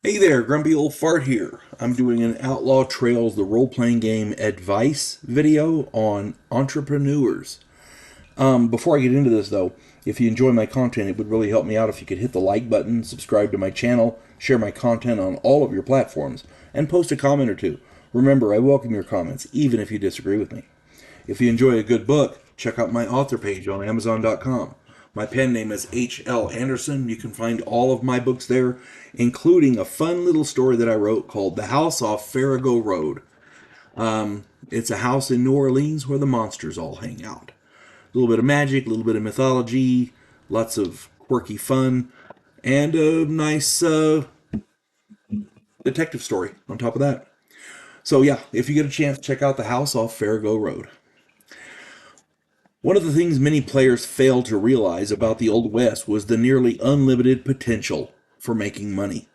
Hey there, Grumpy Old Fart here. I'm doing an Outlaw Trails, the role-playing game advice video on entrepreneurs. Before I get into this though, if you enjoy my content, it would really help me out if you could hit the like button, subscribe to my channel, share my content on all of your platforms, and post a comment or two. Remember, I welcome your comments, even if you disagree with me. If you enjoy a good book, check out my author page on Amazon.com. My pen name is H.L. Anderson. You can find all of my books there, including a fun little story that I wrote called The House Off Farrago Road. It's a house in New Orleans where the monsters all hang out. A little bit of magic, a little bit of mythology, lots of quirky fun, and a nice detective story on top of that. So yeah, if you get a chance, check out The House Off Farrago Road. One of the things many players failed to realize about the Old West was the nearly unlimited potential for making money.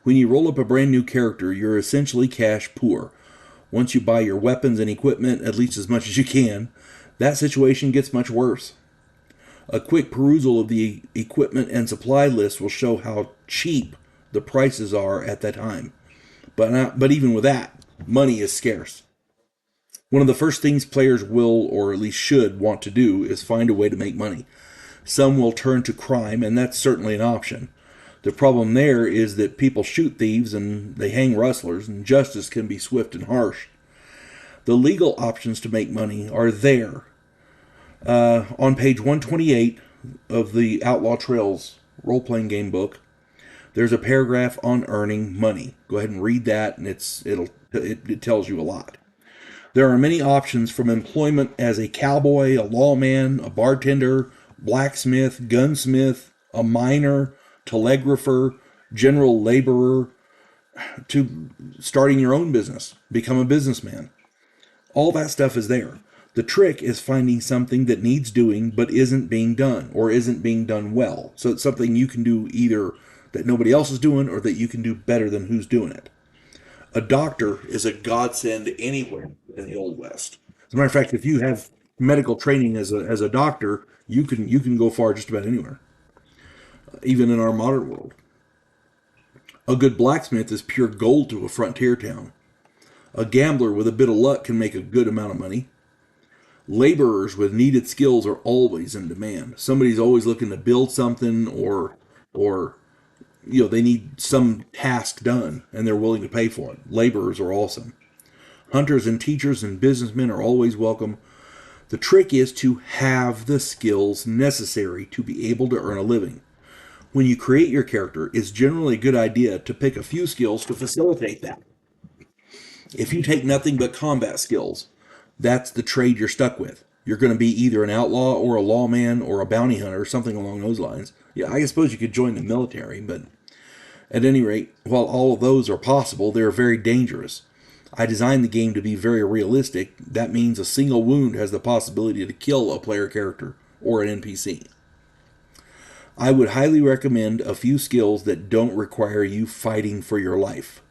When you roll up a brand new character, you're essentially cash poor. Once you buy your weapons and equipment, at least as much as you can, that situation gets much worse. A quick perusal of the equipment and supply list will show how cheap the prices are at that time. But even with that, money is scarce. One of the first things players will, or at least should, want to do is find a way to make money. Some will turn to crime, and that's certainly an option. The problem there is that people shoot thieves and they hang rustlers, and justice can be swift and harsh. The legal options to make money are there. On page 128 of the Outlaw Trails role-playing game book, there's a paragraph on earning money. Go ahead and read that, and it tells you a lot. There are many options from employment as a cowboy, a lawman, a bartender, blacksmith, gunsmith, a miner, telegrapher, general laborer, to starting your own business, become a businessman. All that stuff is there. The trick is finding something that needs doing but isn't being done or isn't being done well. So it's something you can do either that nobody else is doing or that you can do better than who's doing it. A doctor is a godsend anywhere in the Old West. As a matter of fact, if you have medical training as a doctor, you can go far just about anywhere, even in our modern world. A good blacksmith is pure gold to a frontier town. A gambler with a bit of luck can make a good amount of money. Laborers with needed skills are always in demand. Somebody's always looking to build something or they need some task done and they're willing to pay for it. Laborers are awesome. Hunters and teachers and businessmen are always welcome. The trick is to have the skills necessary to be able to earn a living. When you create your character, it's generally a good idea to pick a few skills to facilitate that. If you take nothing but combat skills, that's the trade you're stuck with. You're going to be either an outlaw or a lawman or a bounty hunter or something along those lines. Yeah, I suppose you could join the military, but at any rate, while all of those are possible, they're very dangerous. I designed the game to be very realistic. That means a single wound has the possibility to kill a player character or an NPC. I would highly recommend a few skills that don't require you fighting for your life.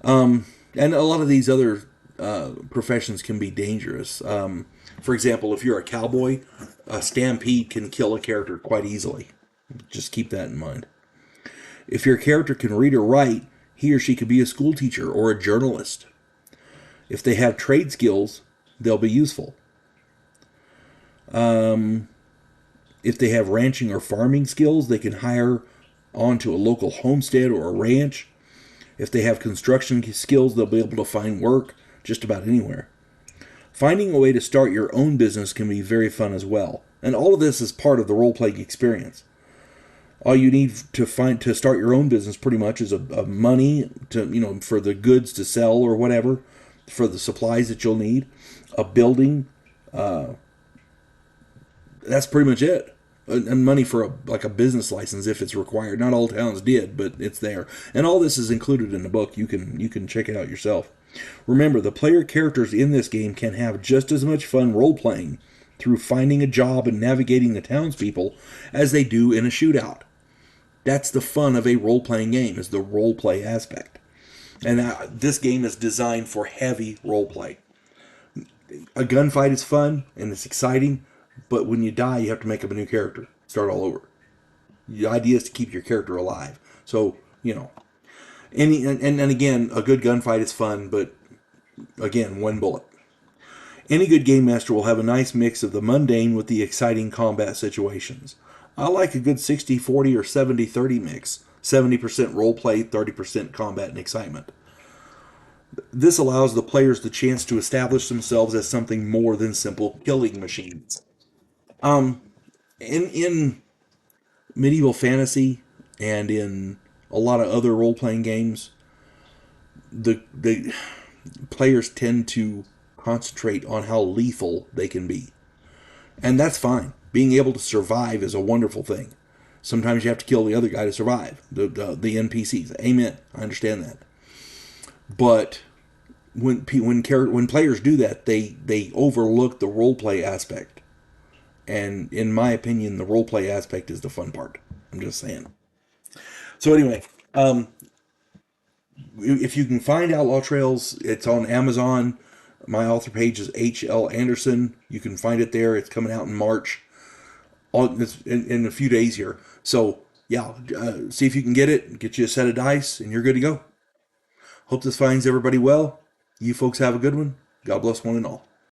And a lot of these other professions can be dangerous. For example, if you're a cowboy, a stampede can kill a character quite easily. Just keep that in mind. If your character can read or write, he or she could be a school teacher or a journalist. If they have trade skills, they'll be useful. If they have ranching or farming skills, they can hire onto a local homestead or a ranch. If they have construction skills, they'll be able to find work just about anywhere. Finding a way to start your own business can be very fun as well. And all of this is part of the role-playing experience. All you need to start your own business pretty much is a money to for the goods to sell or whatever, for the supplies that you'll need, a building. That's pretty much it. And money for a business license if it's required. Not all towns did, but it's there. And all this is included in the book. You can check it out yourself. Remember, the player characters in this game can have just as much fun role-playing through finding a job and navigating the townspeople as they do in a shootout. That's the fun of a role-playing game, is the role-play aspect. And this game is designed for heavy role-play. A gunfight is fun and it's exciting, but when you die, you have to make up a new character. Start all over. The idea is to keep your character alive. So You know, and again, a good gunfight is fun, but again, one bullet. Any good game master will have a nice mix of the mundane with the exciting combat situations. I like a good 60-40 or 70-30 mix. 70% roleplay, 30% combat and excitement. This allows the players the chance to establish themselves as something more than simple killing machines. In medieval fantasy and in a lot of other role playing games, the players tend to concentrate on how lethal they can be. And that's fine. Being able to survive is a wonderful thing. Sometimes you have to kill the other guy to survive, the NPCs. Amen. I understand that. But when players do that, they overlook the role play aspect. And in my opinion, the role play aspect is the fun part. I'm just saying. So anyway, if you can find Outlaw Trails, it's on Amazon. My author page is H.L. Anderson. You can find it there. It's coming out in March. In a few days here. So, yeah, see if you can get it. Get you a set of dice, and you're good to go. Hope this finds everybody well. You folks have a good one. God bless one and all.